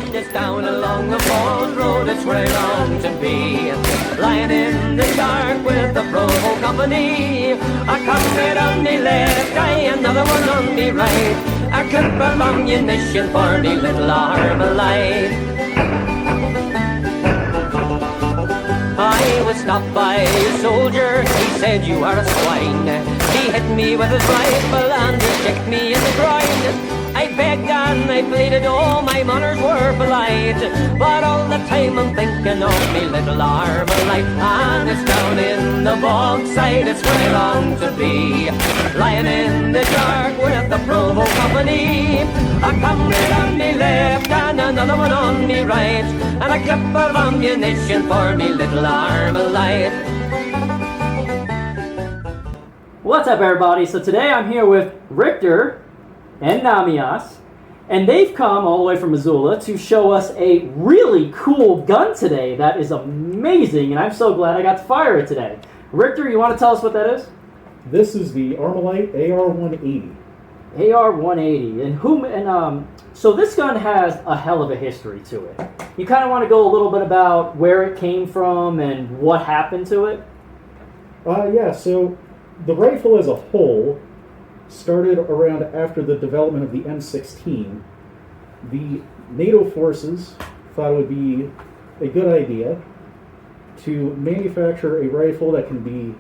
And it's down along the Falls Road, it's where I long to be. Lying in the dark with the Provo Company. A comrade on me left eye, another one on me right. A clip of ammunition for me little Armalite. I was stopped by a soldier, he said you are a swine. He hit me with his rifle and he kicked me in the groin. I begged and I pleaded, oh my manners were polite, but all the time I'm thinking of me little Armalite. And it's down in the bog side, it's where I long to be. Lying in the dark with the Provo Company. A comrade on me left and another one on me right, and a clip of ammunition for me little Armalite. What's up, everybody? So today I'm here with Rhikter and Namias, and they've come all the way from Missoula to show us a really cool gun today that is amazing, and I'm so glad I got to fire it today. Rhikter, you want to tell us what that is? This is the Armalite AR-180. AR-180, and so this gun has a hell of a history to it. You kind of want to go a little bit about where it came from and what happened to it? Yeah, so the rifle as a whole started around after the development of the M16. The NATO forces thought it would be a good idea to manufacture a rifle that can be,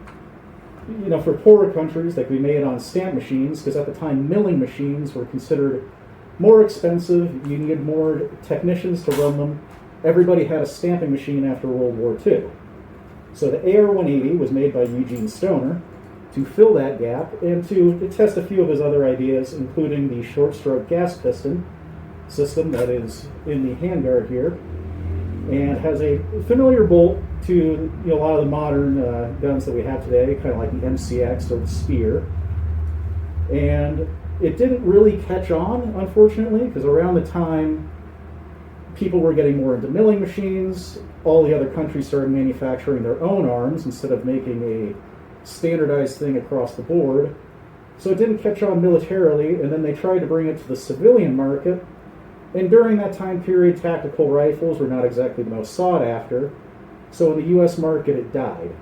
for poorer countries, that could be made on stamp machines, because at the time milling machines were considered more expensive. You needed more technicians to run them. Everybody had a stamping machine after World War II. So the AR-180 was made by Eugene Stoner to fill that gap and to test a few of his other ideas, including the short-stroke gas piston system that is in the handguard here, and has a familiar bolt to a lot of the modern guns that we have today, kind of like the MCX or the Spear. And it didn't really catch on, unfortunately, because around the time people were getting more into milling machines, all the other countries started manufacturing their own arms instead of making a standardized thing across the board. So it didn't catch on militarily, and then they tried to bring it to the civilian market. And during that time period, tactical rifles were not exactly the most sought after. So in the US market, it died.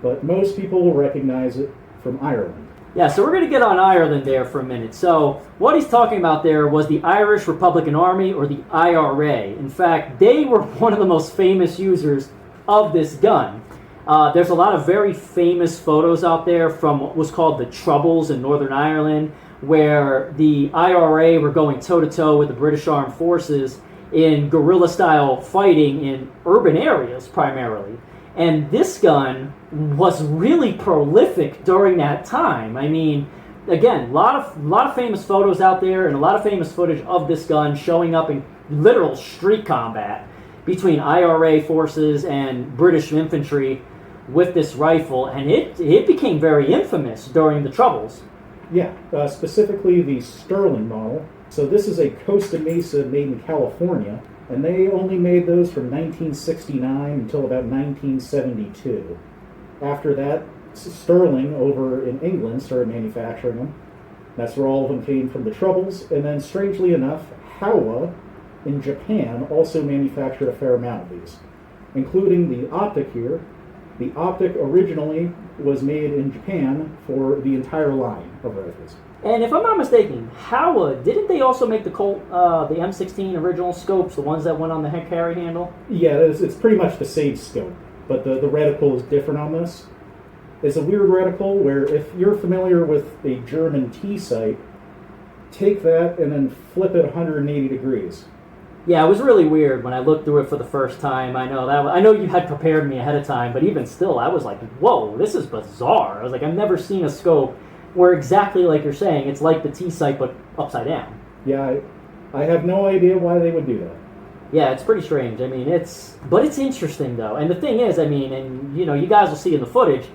But most people will recognize it from Ireland. Yeah, so we're going to get on Ireland there for a minute. So what he's talking about there was the Irish Republican Army, or the IRA. In fact, they were one of the most famous users of this gun. There's a lot of very famous photos out there from what was called the Troubles in Northern Ireland, where the IRA were going toe-to-toe with the British Armed Forces in guerrilla-style fighting in urban areas primarily. And this gun was really prolific during that time. I mean, again, a lot of famous photos out there and a lot of famous footage of this gun showing up in literal street combat between IRA forces and British infantry with this rifle, and it became very infamous during the Troubles. Yeah, specifically the Sterling model. So this is a Costa Mesa made in California, and they only made those from 1969 until about 1972. After that, Sterling over in England started manufacturing them. That's where all of them came from the Troubles. And then, strangely enough, Howa in Japan also manufactured a fair amount of these, including the optic here. The optic originally was made in Japan for the entire line of rifles. And if I'm not mistaken, Howa, didn't they also make the Colt, the M16 original scopes, the ones that went on the head carry handle? Yeah, it's pretty much the same scope, but the reticle is different on this. It's a weird reticle where, if you're familiar with a German T-sight, take that and then flip it 180 degrees. Yeah, it was really weird when I looked through it for the first time. I know you had prepared me ahead of time, but even still, I was like, whoa, this is bizarre. I was like, I've never seen a scope where exactly like you're saying, it's like the T-sight but upside down. Yeah, I have no idea why they would do that. Yeah, it's pretty strange. I mean, it's interesting though. And the thing is, I mean, and you guys will see in the footage,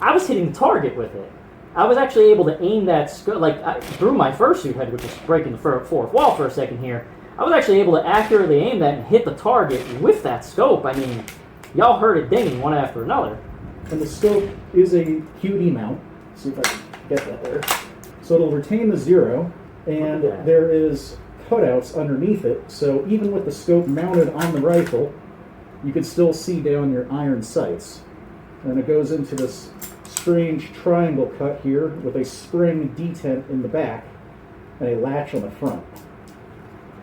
I was hitting the target with it. I was actually able to aim that through my fursuit head, which is breaking the fourth wall for a second here. I was actually able to accurately aim that and hit the target with that scope. I mean, y'all heard it dinging one after another. And the scope is a QD mount. Let's see if I can get that there. So it'll retain the zero, and there is cutouts underneath it, so even with the scope mounted on the rifle, you can still see down your iron sights. And it goes into this strange triangle cut here with a spring detent in the back and a latch on the front.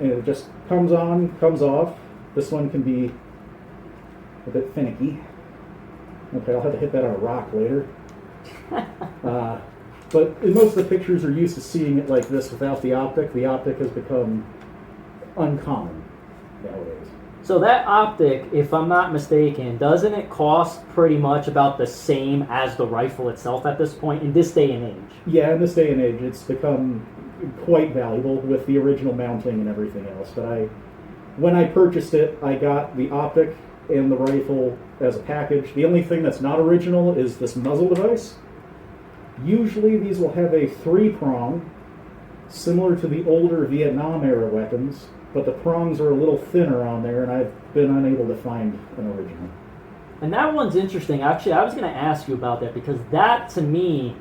And it just comes on, comes off. This one can be a bit finicky. Okay, I'll have to hit that on a rock later. But in most of the pictures are used to seeing it like this without the optic. The optic has become uncommon nowadays. So that optic, if I'm not mistaken, doesn't it cost pretty much about the same as the rifle itself at this point in this day and age? Yeah, in this day and age, it's become quite valuable with the original mounting and everything else. But when I purchased it, I got the optic and the rifle as a package. The only thing that's not original is this muzzle device. Usually these will have a 3-prong, similar to the older Vietnam-era weapons, but the prongs are a little thinner on there, and I've been unable to find an original. And that one's interesting. Actually, I was going to ask you about that because that, to me,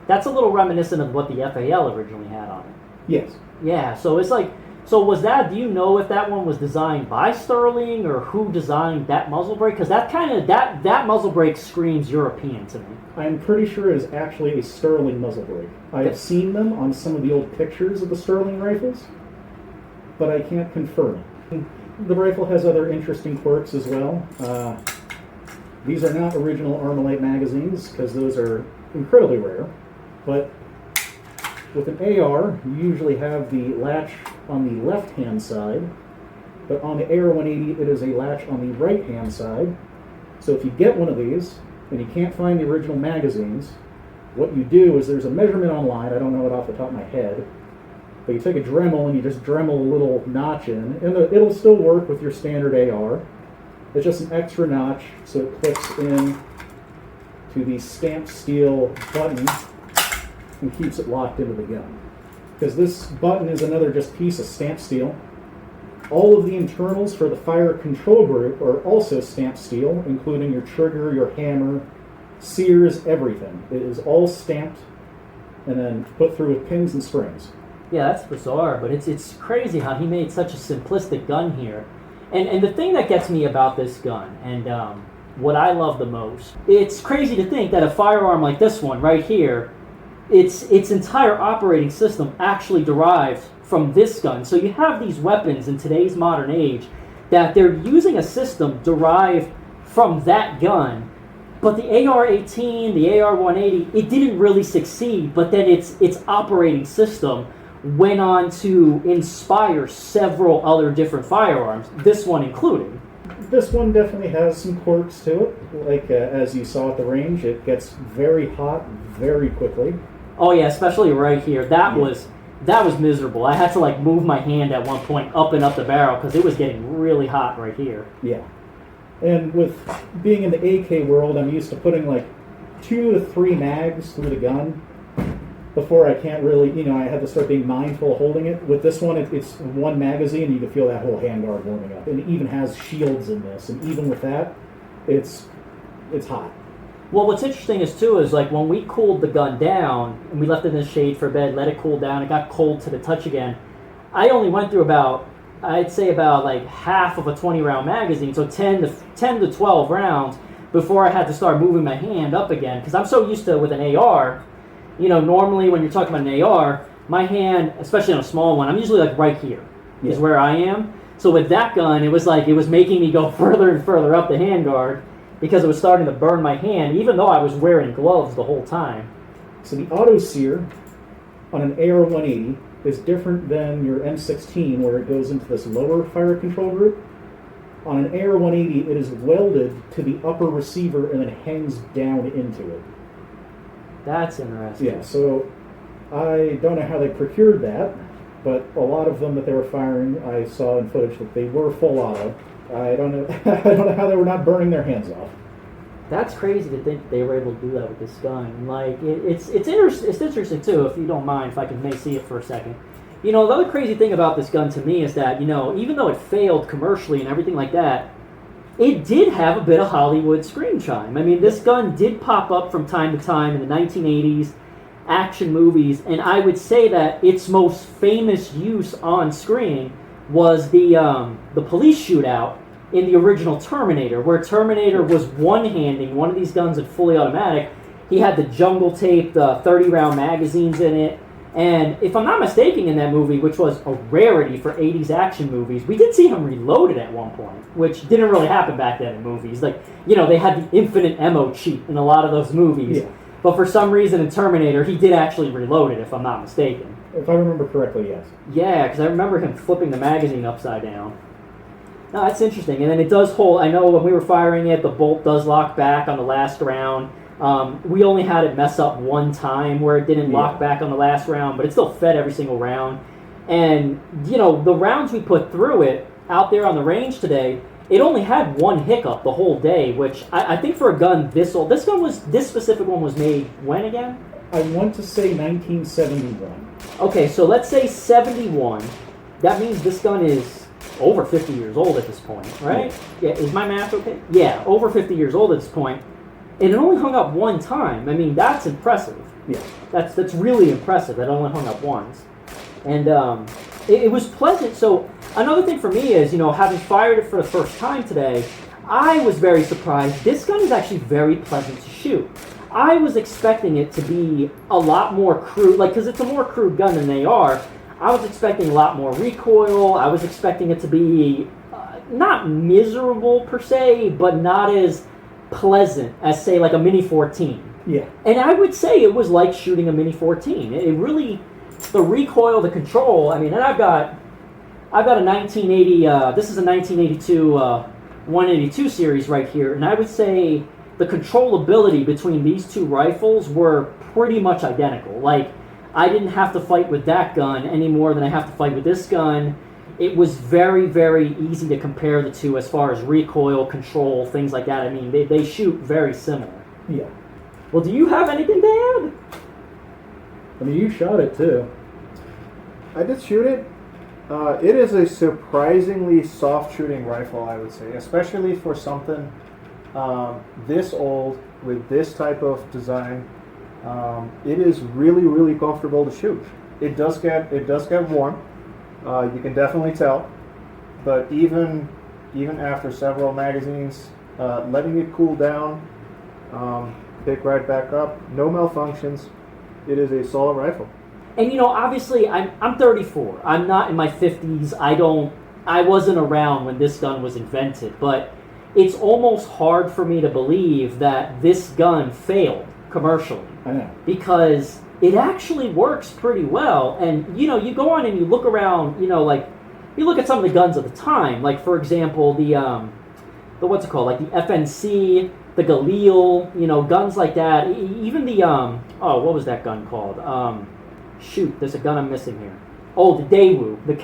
that's a little reminiscent of what the FAL originally had on it. Yes. Yeah, so it's like, so was that, do you know if that one was designed by Sterling or who designed that muzzle brake? Because that kind of, that muzzle brake screams European to me. I'm pretty sure it is actually a Sterling muzzle brake. I have seen them on some of the old pictures of the Sterling rifles, but I can't confirm it. The rifle has other interesting quirks as well. These are not original Armalite magazines, because those are incredibly rare, but with an AR, you usually have the latch on the left-hand side, but on the AR-180, it is a latch on the right-hand side. So if you get one of these, and you can't find the original magazines, what you do is there's a measurement online, I don't know it off the top of my head, but you take a Dremel and you just Dremel a little notch in, and it'll still work with your standard AR. It's just an extra notch, so it clips in to the stamped steel button and keeps it locked into the gun. Because this button is another just piece of stamped steel. All of the internals for the fire control group are also stamped steel, including your trigger, your hammer, sears, everything. It is all stamped and then put through with pins and springs. Yeah, that's bizarre, but it's crazy how he made such a simplistic gun here. And the thing that gets me about this gun, and what I love the most, it's crazy to think that a firearm like this one right here, its entire operating system actually derives from this gun. So you have these weapons in today's modern age that they're using a system derived from that gun, but the AR-18, the AR-180, it didn't really succeed, but then its operating system went on to inspire several other different firearms, this one included. This one definitely has some quirks to it. Like as you saw at the range, it gets very hot very quickly. Oh yeah, especially right here. That was miserable. I had to like move my hand at one point up and up the barrel because it was getting really hot right here. Yeah. And with being in the AK world, I'm used to putting like 2 to 3 mags through the gun before I can't really, I have to start being mindful of holding it. With this one, it's 1 magazine, and you can feel that whole handguard warming up. And it even has shields in this, and even with that, it's hot. Well, what's interesting is like when we cooled the gun down and we left it in the shade for a bed, let it cool down, it got cold to the touch again. I only went through I'd say about like half of a 20-round magazine, so 10 to 12 rounds before I had to start moving my hand up again. Because I'm so used to with an AR, normally when you're talking about an AR, my hand, especially on a small one, I'm usually like right here is where I am. So with that gun, it was like it was making me go further and further up the handguard, because it was starting to burn my hand, even though I was wearing gloves the whole time. So the auto sear on an AR-180 is different than your M16, where it goes into this lower fire control group. On an AR-180, it is welded to the upper receiver and then hangs down into it. That's interesting. Yeah, so I don't know how they procured that, but a lot of them that they were firing, I saw in footage that they were full auto. I don't know. I don't know how they were not burning their hands off. That's crazy to think they were able to do that with this gun. Like it's interesting too. If you don't mind, if I can may see it for a second. The other crazy thing about this gun to me is that even though it failed commercially and everything like that, it did have a bit of Hollywood screen chime. I mean, this gun did pop up from time to time in the 1980s. action movies, and I would say that its most famous use on screen was the police shootout in the original Terminator, where Terminator was one-handing one of these guns at fully automatic. He had the jungle tape, the 30-round magazines in it, and if I'm not mistaken, in that movie, which was a rarity for 80s action movies, we did see him reloaded at one point, which didn't really happen back then in movies. Like, they had the infinite ammo cheat in a lot of those movies. Yeah. But for some reason in Terminator, he did actually reload it, if I'm not mistaken. If I remember correctly, yes. Yeah, because I remember him flipping the magazine upside down. No, that's interesting. And then it does hold. I know when we were firing it, the bolt does lock back on the last round. We only had it mess up one time where it didn't lock back on the last round, but it still fed every single round. And, the rounds we put through it out there on the range today, it only had one hiccup the whole day, which I think for a gun this old, this specific one was made when again? I want to say 1971. Okay, so let's say 71. That means this gun is over 50 years old at this point, right? Yeah, is my math okay? Yeah, over 50 years old at this point. And it only hung up one time. I mean, that's impressive. Yeah. That's really impressive. It only hung up once. And it was pleasant. So another thing for me is, having fired it for the first time today, I was very surprised. This gun is actually very pleasant to shoot. I was expecting it to be a lot more crude, because it's a more crude gun than they are. I was expecting a lot more recoil. I was expecting it to be not miserable per se, but not as pleasant as, say, like a Mini 14. Yeah. And I would say it was like shooting a Mini 14. It really, the recoil, the control, and I've got a 1980, this is a 1982 182 series right here, and I would say the controllability between these two rifles were pretty much identical. Like, I didn't have to fight with that gun any more than I have to fight with this gun. It was very, very easy to compare the two as far as recoil, control, things like that. They shoot very similar. Yeah. Well, do you have anything to add? You shot it too. I did shoot it. It is a surprisingly soft shooting rifle, I would say, especially for something this old with this type of design. It is really, really comfortable to shoot. It does get warm. You can definitely tell, but even after several magazines, letting it cool down, pick right back up, no malfunctions. It is a solid rifle. And obviously, I'm 34. I'm not in my 50s. I wasn't around when this gun was invented, but it's almost hard for me to believe that this gun failed commercially. I know. Because it actually works pretty well. And, you go on and you look around, you look at some of the guns of the time. Like, for example, the what's it called? Like the FNC, the Galil, guns like that. Even the, what was that gun called? There's a gun I'm missing here. Oh, the Daewoo. The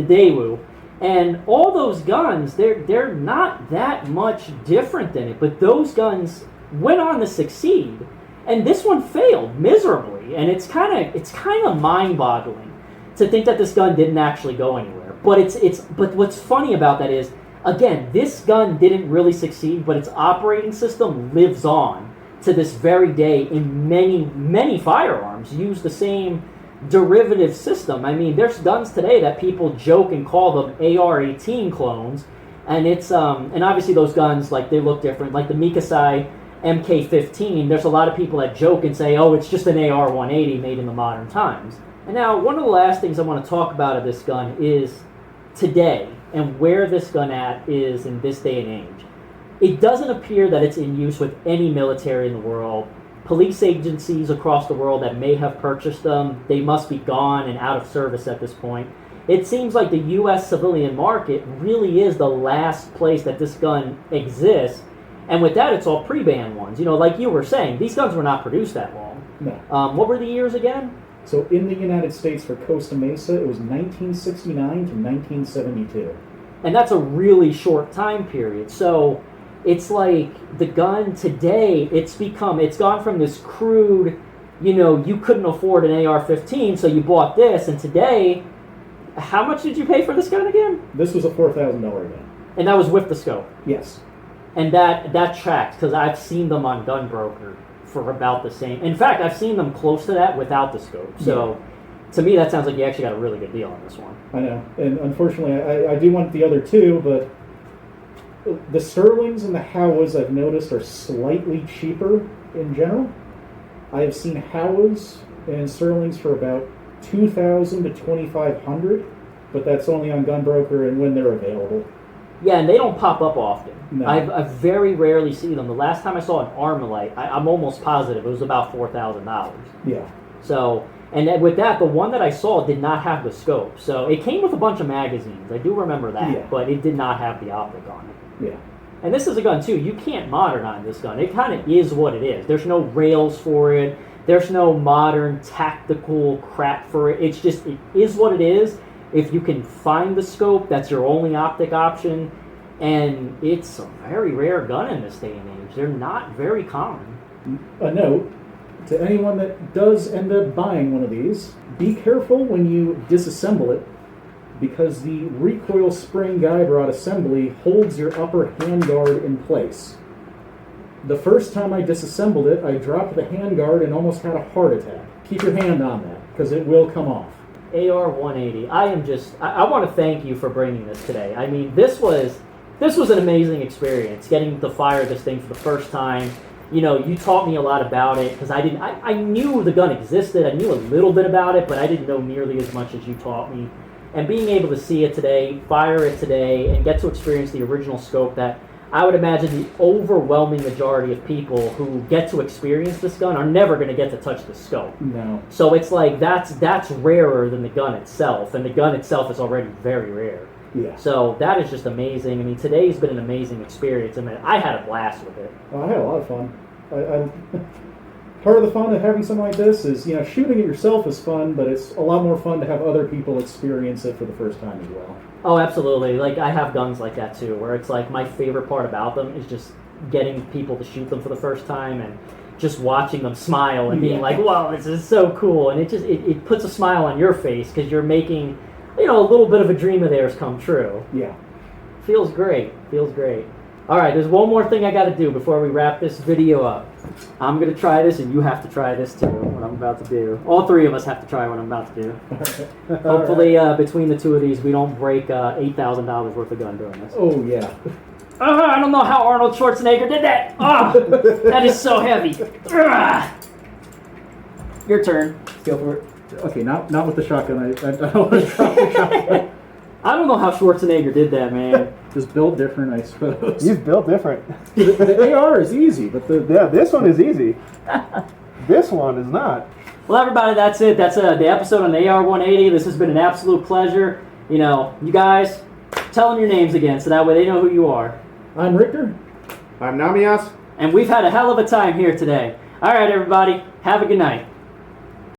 Daewoo. And all those guns, they're not that much different than it. But those guns went on to succeed. And this one failed miserably, and it's kind of mind-boggling to think that this gun didn't actually go anywhere. But what's funny about that is, again, this gun didn't really succeed, but its operating system lives on to this very day. In many firearms use the same derivative system. There's guns today that people joke and call them AR-18 clones, and it's and obviously those guns, like, they look different, like the Mikasai MK15, there's a lot of people that joke and say, oh, it's just an AR-180 made in the modern times. And now, one of the last things I want to talk about of this gun is today, and where this gun is in this day and age. It doesn't appear that it's in use with any military in the world. Police agencies across the world that may have purchased them, they must be gone and out of service at this point. It seems like the U.S. civilian market really is the last place that this gun exists. And with that, it's all pre-ban ones. Like you were saying, these guns were not produced that long. No. What were the years again? So in the United States for Costa Mesa, it was 1969 to 1972. And that's a really short time period. So it's like the gun today, it's gone from this crude, you couldn't afford an AR-15, so you bought this. And today, how much did you pay for this gun again? This was a $4,000 gun. And that was with the scope? Yes. And that tracks, because I've seen them on Gunbroker for about the same. In fact, I've seen them close to that without the scope. So to me, that sounds like you actually got a really good deal on this one. I know, and unfortunately, I do want the other two, but the Sterlings and the Howas I've noticed are slightly cheaper in general. I have seen Howas and Sterlings for about $2,000 to $2,500, but that's only on Gunbroker and when they're available. Yeah, and they don't pop up often. No. I very rarely see them. The last time I saw an Armalite, I'm almost positive it was about $4,000. Yeah. So, and then with that, the one that I saw did not have the scope. So it came with a bunch of magazines. I do remember that, Yeah. but it did not have the optic on it. Yeah. And this is a gun too. You can't modernize this gun. It kind of is what it is. There's no rails for it. There's no modern tactical crap for it. It's just, it is what it is. If you can find the scope, that's your only optic option. And it's a very rare gun in this day and age. They're not very common. A note to anyone that does end up buying one of these, be careful when you disassemble it, because the recoil spring guide rod assembly holds your upper handguard in place. The first time I disassembled it, I dropped the handguard and almost had a heart attack. Keep your hand on that, because it will come off. AR-180. I want to thank you for bringing this today. I mean, this was an amazing experience, getting to fire this thing for the first time. You know, you taught me a lot about it, because I knew the gun existed. I knew a little bit about it, but I didn't know nearly as much as you taught me. And being able to see it today, fire it today, and get to experience the original scope that I would imagine the overwhelming majority of people who get to experience this gun are never going to get to touch the scope. No. So it's like that's rarer than the gun itself, and the gun itself is already very rare. Yeah. So that is just amazing. I mean, today's been an amazing experience. I mean, I had a blast with it. Well, I had a lot of fun. Part of the fun of having something like this is, you know, shooting it yourself is fun, but it's a lot more fun to have other people experience it for the first time as well. Oh, absolutely. Like, I have guns like that too, where it's like my favorite part about them is just getting people to shoot them for the first time and just watching them smile and being like, wow, this is so cool. And it puts a smile on your face because you're making, you know, a little bit of a dream of theirs come true. Yeah. Feels great. Feels great. All right, there's one more thing I got to do before we wrap this video up. I'm going to try this, and you have to try this too, what I'm about to do. All three of us have to try what I'm about to do. Hopefully, between the two of these, we don't break $8,000 worth of gun doing this. Oh, yeah. I don't know how Arnold Schwarzenegger did that. That is so heavy. Your turn. Go for it. Okay, not with the shotgun. I don't want to drop the shotgun. I don't know how Schwarzenegger did that, man. Just built different, I suppose. You've built different. The AR is easy, but This one is easy. This one is not. Well, everybody, that's it. That's the episode on the AR-180. This has been an absolute pleasure. You know, you guys, tell them your names again so that way they know who you are. I'm Rhikter. I'm Namias. And we've had a hell of a time here today. All right, everybody, have a good night.